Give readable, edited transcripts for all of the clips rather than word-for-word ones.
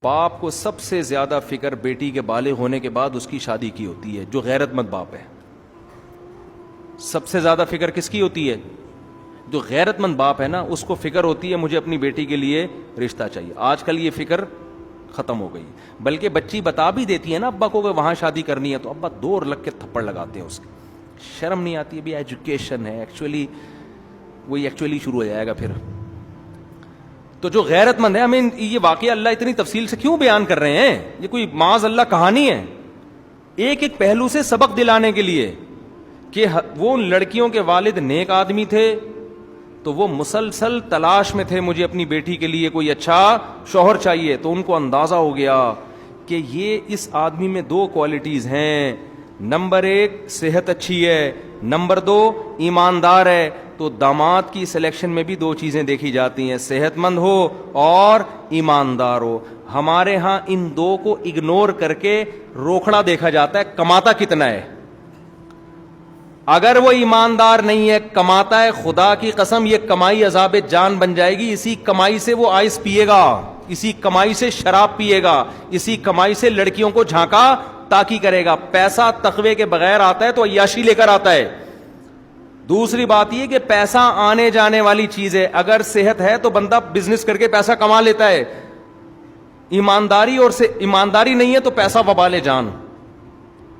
باپ کو سب سے زیادہ فکر بیٹی کے بالغ ہونے کے بعد اس کی شادی کی ہوتی ہے، جو غیرت مند باپ ہے۔ سب سے زیادہ فکر کس کی ہوتی ہے؟ جو غیرت مند باپ ہے نا، اس کو فکر ہوتی ہے مجھے اپنی بیٹی کے لیے رشتہ چاہیے۔ آج کل یہ فکر ختم ہو گئی، بلکہ بچی بتا بھی دیتی ہے نا ابا کو کہ وہاں شادی کرنی ہے، تو ابا دور لگ کے تھپڑ لگاتے ہیں اس کے۔ شرم نہیں آتی؟ ابھی ایجوکیشن ہے، ایکچولی شروع ہو جائے گا پھر۔ تو جو غیرت مند ہے، ہمیں یہ واقعہ اللہ اتنی تفصیل سے کیوں بیان کر رہے ہیں؟ یہ کوئی معاذ اللہ کہانی ہے؟ ایک ایک پہلو سے سبق دلانے کے لیے کہ وہ لڑکیوں کے والد نیک آدمی تھے، تو وہ مسلسل تلاش میں تھے، مجھے اپنی بیٹی کے لیے کوئی اچھا شوہر چاہیے۔ تو ان کو اندازہ ہو گیا کہ یہ اس آدمی میں دو کوالٹیز ہیں، نمبر ایک صحت اچھی ہے، نمبر دو ایماندار ہے۔ تو داماد کی سلیکشن میں بھی دو چیزیں دیکھی جاتی ہیں، صحت مند ہو اور ایماندار ہو۔ ہمارے ہاں ان دو کو اگنور کر کے روکھڑا دیکھا جاتا ہے، کماتا کتنا ہے۔ اگر وہ ایماندار نہیں ہے، کماتا ہے، خدا کی قسم یہ کمائی عذاب جان بن جائے گی۔ اسی کمائی سے وہ آئس پیے گا، اسی کمائی سے شراب پیے گا، اسی کمائی سے لڑکیوں کو جھانکا تاکی کرے گا۔ پیسہ تقوی کے بغیر آتا ہے تو عیاشی لے کر آتا ہے۔ دوسری بات یہ کہ پیسہ آنے جانے والی چیز ہے، اگر صحت ہے تو بندہ بزنس کر کے پیسہ کما لیتا ہے، ایمانداری نہیں ہے تو پیسہ وبال جان،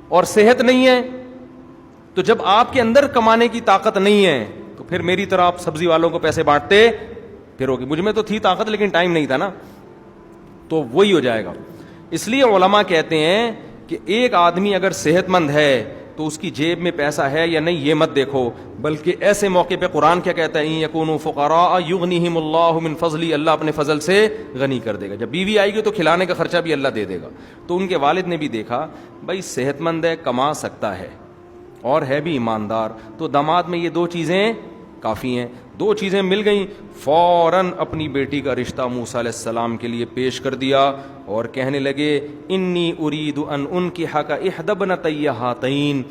اور صحت نہیں ہے تو جب آپ کے اندر کمانے کی طاقت نہیں ہے تو پھر میری طرح آپ سبزی والوں کو پیسے بانٹتے پھر ہوگی۔ مجھ میں تو تھی طاقت لیکن ٹائم نہیں تھا نا، تو وہی ہو جائے گا۔ اس لیے علماء کہتے ہیں کہ ایک آدمی اگر صحت مند ہے تو اس کی جیب میں پیسہ ہے یا نہیں یہ مت دیکھو، بلکہ ایسے موقع پہ قرآن کیا کہتا ہے، ان یکونوا فقراء یغنیہم اللہ من فضلہ، اللہ اپنے فضل سے غنی کر دے گا۔ جب بیوی آئے گی تو کھلانے کا خرچہ بھی اللہ دے دے گا۔ تو ان کے والد نے بھی دیکھا بھائی صحت مند ہے، کما سکتا ہے اور ہے بھی ایماندار، تو داماد میں یہ دو چیزیں کافی ہیں۔ دو چیزیں مل گئیں، فوراً اپنی بیٹی کا رشتہ موسیٰ علیہ السلام کے لیے پیش کر دیا اور کہنے لگے انی ارید ان انکحک احدی ابنتی ہاتین،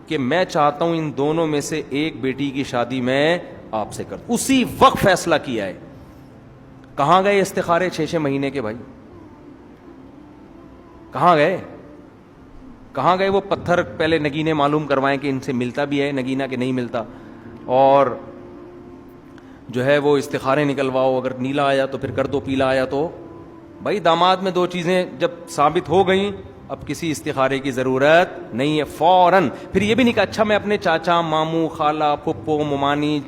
کہ میں چاہتا ہوں ان دونوں میں سے ایک بیٹی کی شادی میں آپ سے کر۔ اسی وقت فیصلہ کیا ہے۔ کہاں گئے استخارے 6 مہینے کے؟ بھائی کہاں گئے؟ کہاں گئے وہ پتھر پہلے نگینے معلوم کروائیں کہ ان سے ملتا بھی ہے نگینہ کہ نہیں ملتا، اور جو ہے وہ استخارے نکلواؤ، اگر نیلا آیا تو پھر کر دو، پیلا آیا تو۔ بھائی داماد میں دو چیزیں جب ثابت ہو گئیں اب کسی استخارے کی ضرورت نہیں ہے، فوراً۔ پھر یہ بھی نہیں کہا اچھا میں اپنے چاچا، ماموں، خالہ، پھپھو، ممانی،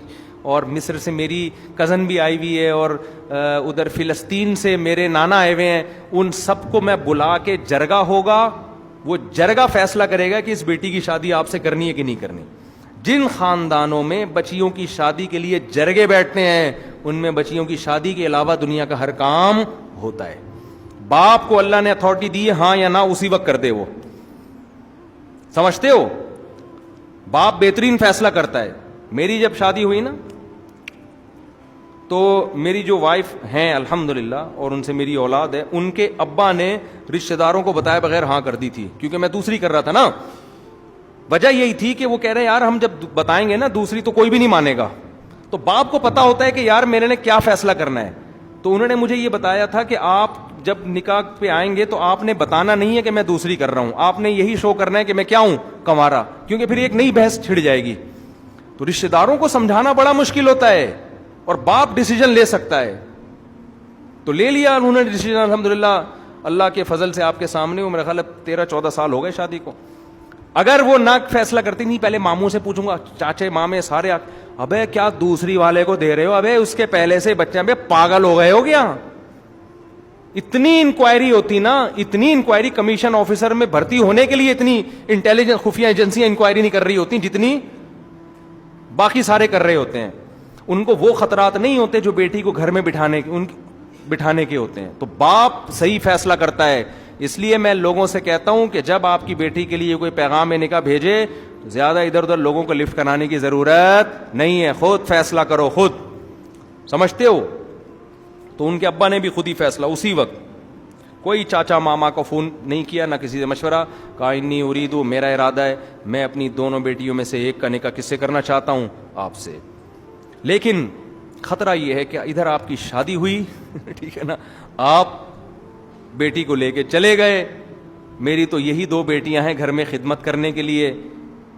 اور مصر سے میری کزن بھی آئی ہوئی ہے، اور ادھر فلسطین سے میرے نانا آئے ہوئے ہیں، ان سب کو میں بلا کے جرگہ ہوگا، وہ جرگہ فیصلہ کرے گا کہ اس بیٹی کی شادی آپ سے کرنی ہے کہ نہیں کرنی۔ جن خاندانوں میں بچیوں کی شادی کے لیے جرگے بیٹھتے ہیں ان میں بچیوں کی شادی کے علاوہ دنیا کا ہر کام ہوتا ہے۔ باپ کو اللہ نے اتھارٹی دی ہے، ہاں یا نہ اسی وقت کر دے۔ وہ سمجھتے ہو؟ باپ بہترین فیصلہ کرتا ہے۔ میری جب شادی ہوئی نا تو میری جو وائف ہیں الحمدللہ اور ان سے میری اولاد ہے، ان کے ابا نے رشتہ داروں کو بتائے بغیر ہاں کر دی تھی، کیونکہ میں دوسری کر رہا تھا نا۔ وجہ یہی تھی کہ وہ کہہ رہے ہیں یار ہم جب بتائیں گے نا دوسری تو کوئی بھی نہیں مانے گا، تو باپ کو پتا ہوتا ہے کہ یار میرے نے کیا فیصلہ کرنا ہے۔ تو انہوں نے مجھے یہ بتایا تھا کہ آپ جب نکاح پہ آئیں گے تو آپ نے بتانا نہیں ہے کہ میں دوسری کر رہا ہوں، آپ نے یہی شو کرنا ہے کہ میں کیا ہوں، کنوارا، کیونکہ پھر ایک نئی بحث چھڑ جائے گی۔ تو رشتہ داروں کو سمجھانا بڑا مشکل ہوتا ہے اور باپ ڈیسیجن لے سکتا ہے، تو لے لیا انہوں نے ڈیسیجن الحمدللہ اللہ کے فضل سے۔ آپ کے سامنے وہ میرا خیال ہے 13-14 سال ہو گئے شادی کو۔ اگر وہ نہ فیصلہ کرتی نہیں، پہلے ماموں سے پوچھوں گا، چاچے مامے سارے، ابے کیا دوسری والے کو دے رہے ہو، ابے اس کے پہلے سے بچے، ابے پاگل ہو گئے ہو کیا؟ اتنی انکوائری ہوتی نا، اتنی انکوائری کمیشن آفیسر میں بھرتی ہونے کے لیے اتنی انٹیلیجنس خفیہ ایجنسیاں انکوائری نہیں کر رہی ہوتی جتنی باقی سارے کر رہے ہوتے ہیں۔ ان کو وہ خطرات نہیں ہوتے جو بیٹی کو گھر میں بٹھانے کے ہوتے ہیں۔ تو باپ صحیح فیصلہ کرتا ہے۔ اس لیے میں لوگوں سے کہتا ہوں کہ جب آپ کی بیٹی کے لیے کوئی پیغام نکاح بھیجے تو زیادہ ادھر ادھر لوگوں کو لفٹ کرانے کی ضرورت نہیں ہے، خود فیصلہ کرو، خود۔ سمجھتے ہو؟ تو ان کے ابا نے بھی خود ہی فیصلہ اسی وقت، کوئی چاچا ماما کو فون نہیں کیا، نہ کسی سے مشورہ، کہا انی اریدو، میرا ارادہ ہے میں اپنی دونوں بیٹیوں میں سے ایک کا نکاح کس سے کرنا چاہتا ہوں، آپ سے۔ لیکن خطرہ یہ ہے کہ ادھر آپ کی شادی ہوئی ٹھیک ہے نا، آپ بیٹی کو لے کے چلے گئے. میری تو یہی 2 بیٹیاں ہیں گھر میں خدمت کرنے کے لیے,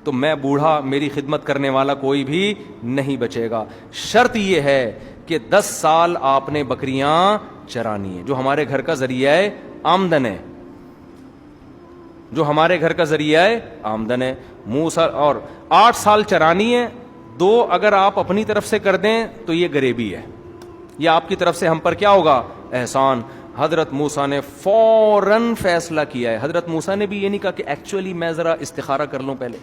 تو میں بوڑھا, میری خدمت کرنے والا کوئی بھی نہیں بچے گا. شرط یہ ہے کہ 10 سال آپ نے بکریاں چرانی ہیں, جو ہمارے گھر کا ذریعہ آمدن ہے, جو ہمارے گھر کا ذریعہ آمدن ہے. موسیٰ اور 8 سال چرانی ہے. 2 اگر آپ اپنی طرف سے کر دیں تو یہ غریبی ہے, یہ آپ کی طرف سے ہم پر کیا ہوگا؟ احسان. حضرت موسیٰ نے فوراً فیصلہ کیا ہے. حضرت موسیٰ نے بھی یہ نہیں کہا کہ ایکچولی میں ذرا استخارہ کر لوں پہلے.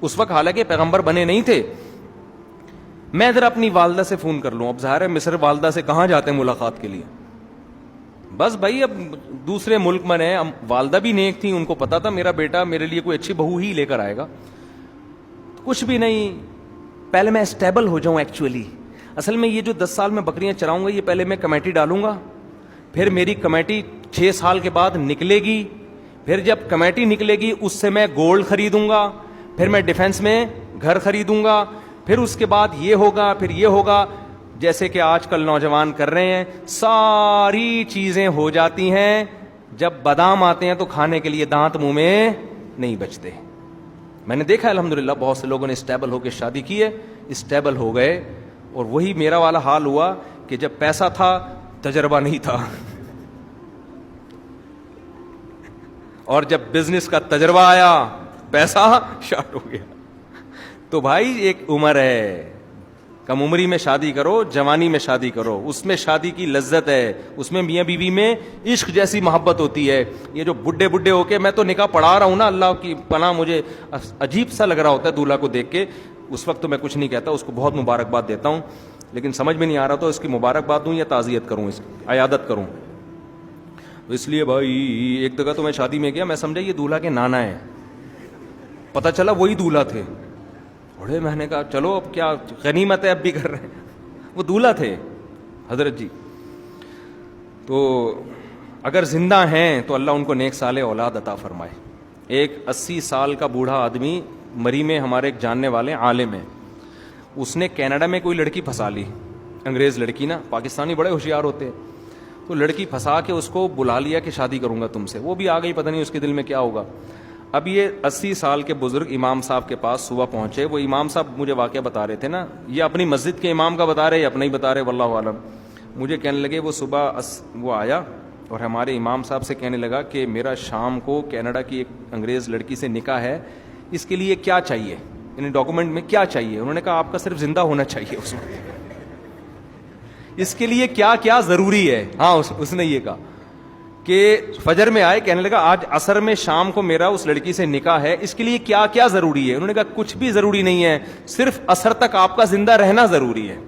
اس وقت حالانکہ پیغمبر بنے نہیں تھے. میں ذرا اپنی والدہ سے فون کر لوں. اب ظاہر ہے مصر والدہ سے کہاں جاتے ہیں ملاقات کے لیے؟ بس بھائی اب دوسرے ملک میں رہے, والدہ بھی نیک تھی, ان کو پتا تھا میرا بیٹا میرے لیے کوئی اچھی بہو ہی لے کر آئے گا. کچھ بھی نہیں, پہلے میں اسٹیبل ہو جاؤں. ایکچولی اصل میں یہ جو 10 سال میں بکریاں چراؤں گا, یہ پہلے میں کمیٹی ڈالوں گا, پھر میری کمیٹی 6 سال کے بعد نکلے گی, پھر جب کمیٹی نکلے گی اس سے میں گولڈ خریدوں گا, پھر میں ڈیفنس میں گھر خریدوں گا, پھر اس کے بعد یہ ہوگا, پھر یہ ہوگا. جیسے کہ آج کل نوجوان کر رہے ہیں, ساری چیزیں ہو جاتی ہیں, جب بادام آتے ہیں تو کھانے کے لیے دانت منہ میں نہیں بچتے. میں نے دیکھا الحمدللہ بہت سے لوگوں نے اسٹیبل ہو کے شادی کی ہے, اسٹیبل ہو گئے, اور وہی میرا والا حال ہوا کہ جب پیسہ تھا تجربہ نہیں تھا, اور جب بزنس کا تجربہ آیا پیسہ شارٹ ہو گیا. تو بھائی ایک عمر ہے, کم عمری میں شادی کرو, جوانی میں شادی کرو, اس میں شادی کی لذت ہے, اس میں میاں بیوی میں عشق جیسی محبت ہوتی ہے. یہ جو بڈھے بڈھے ہو کے, میں تو نکاح پڑھا رہا ہوں نا, اللہ کی پناہ مجھے عجیب سا لگ رہا ہوتا ہے دولہا کو دیکھ کے. اس وقت تو میں کچھ نہیں کہتا, اس کو بہت مبارکباد دیتا ہوں, لیکن سمجھ میں نہیں آ رہا تو اس کی مبارکباد دوں یا تعزیت کروں, اس کی عیادت کروں. تو اس لیے بھائی ایک جگہ تو میں شادی میں گیا, میں سمجھا یہ دولہا کے نانا ہے, پتہ چلا وہی دولہا تھے. بڑے میں نے کہا چلو اب کیا غنیمت ہے, اب بھی کر رہے ہیں, وہ دولہا تھے حضرت جی. تو اگر زندہ ہیں تو اللہ ان کو نیک صالح اولاد عطا فرمائے. ایک 80 سال کا بوڑھا آدمی مری میں, ہمارے ایک جاننے والے عالم ہیں, اس نے کینیڈا میں کوئی لڑکی پھنسا لی, انگریز لڑکی نا, پاکستانی بڑے ہوشیار ہوتے ہیں, تو لڑکی پھنسا کے اس کو بلا لیا کہ شادی کروں گا تم سے. وہ بھی آ گئی, پتہ نہیں اس کے دل میں کیا ہوگا. اب یہ 80 سال کے بزرگ امام صاحب کے پاس صبح پہنچے. وہ امام صاحب مجھے واقعہ بتا رہے تھے نا, یہ اپنی مسجد کے امام کا بتا رہے یا اپنا ہی بتا رہے واللہ عالم. مجھے کہنے لگے وہ صبح وہ آیا اور ہمارے امام صاحب سے کہنے لگا کہ میرا شام کو کینیڈا کی ایک انگریز لڑکی سے نکاح ہے, اس کے لیے کیا چاہیے, یعنی ڈاکومنٹ میں کیا چاہیے. انہوں نے کہا آپ کا صرف زندہ ہونا چاہیے اس میں, اس کے لیے کیا کیا ضروری ہے. ہاں اس نے یہ کہا کہ فجر میں آئے, کہنے لگا آج عصر میں شام کو میرا اس لڑکی سے نکاح ہے, اس کے لیے کیا کیا ضروری ہے. انہوں نے کہا کچھ بھی ضروری نہیں ہے, صرف عصر تک آپ کا زندہ رہنا ضروری ہے.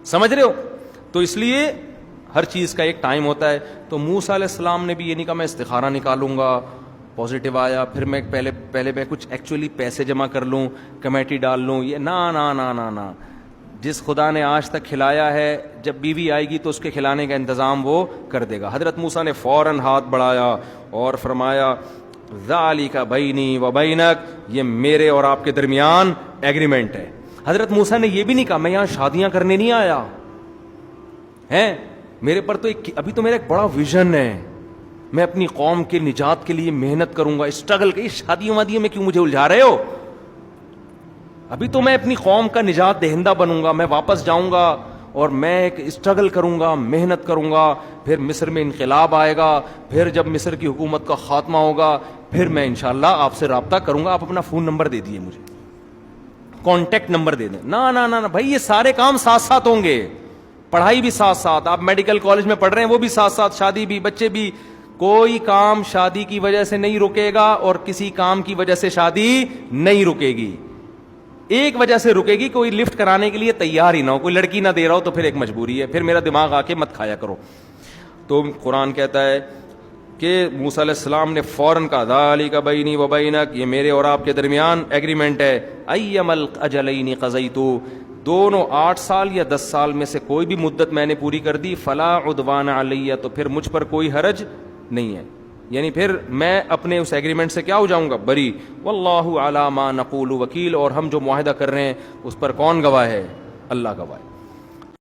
سمجھ رہے ہو؟ تو اس لیے ہر چیز کا ایک ٹائم ہوتا ہے. تو موسیٰ علیہ السلام نے بھی یہ نہیں کہا میں استخارہ نکالوں گا, پازیٹیو آیا, پھر میں پہلے میں کچھ ایکچولی پیسے جمع کر لوں, کمیٹی ڈال لوں, یہ نا نا نا نا نا. جس خدا نے آج تک کھلایا ہے, جب بیوی آئے گی تو اس کے کھلانے کا انتظام وہ کر دے گا. حضرت موسیٰ نے فوراً ہاتھ بڑھایا اور فرمایا ذالک بینی و بینک, یہ میرے اور آپ کے درمیان ایگریمنٹ ہے. حضرت موسیٰ نے یہ بھی نہیں کہا میں یہاں شادیاں کرنے نہیں آیا ہیں, میرے پر تو ابھی تو میرا ایک بڑا ویژن ہے, میں اپنی قوم کے نجات کے لیے محنت کروں گا, اسٹرگل کی. شادیوں وادیوں میں کیوں مجھے الجھا رہے ہو؟ ابھی تو میں اپنی قوم کا نجات دہندہ بنوں گا, میں واپس جاؤں گا اور میں ایک اسٹرگل کروں گا, محنت کروں گا, پھر مصر میں انقلاب آئے گا, پھر جب مصر کی حکومت کا خاتمہ ہوگا پھر میں انشاءاللہ آپ سے رابطہ کروں گا. آپ اپنا فون نمبر دے دیے مجھے, کانٹیکٹ نمبر دے دیں. نا نا نا بھائی, یہ سارے کام ساتھ ساتھ ہوں گے, پڑھائی بھی ساتھ ساتھ, آپ میڈیکل کالج میں پڑھ رہے ہیں وہ بھی ساتھ ساتھ, شادی بھی, بچے بھی. کوئی کام شادی کی وجہ سے نہیں رکے گا اور کسی کام کی وجہ سے شادی نہیں رکے گی. ایک وجہ سے رکے گی, کوئی لفٹ کرانے کے لیے تیار ہی نہ ہو, کوئی لڑکی نہ دے رہا ہو تو پھر ایک مجبوری ہے, پھر میرا دماغ آ کے مت کھایا کرو. تو قرآن کہتا ہے کہ موسیٰ علیہ السلام نے فوراً کہا ذالک بینی و بینک, یہ میرے اور آپ کے درمیان ایگریمنٹ ہے. ایم الاجلین قضیت, دونوں 8 سال یا 10 سال میں سے کوئی بھی مدت میں نے پوری کر دی, فلا عدوان علی, تو پھر مجھ پر کوئی حرج نہیں ہے, یعنی پھر میں اپنے اس ایگریمنٹ سے کیا ہو جاؤں گا, بری. واللہ علی ما نقول وکیل, اور ہم جو معاہدہ کر رہے ہیں اس پر کون گواہ ہے؟ اللہ گواہ ہے.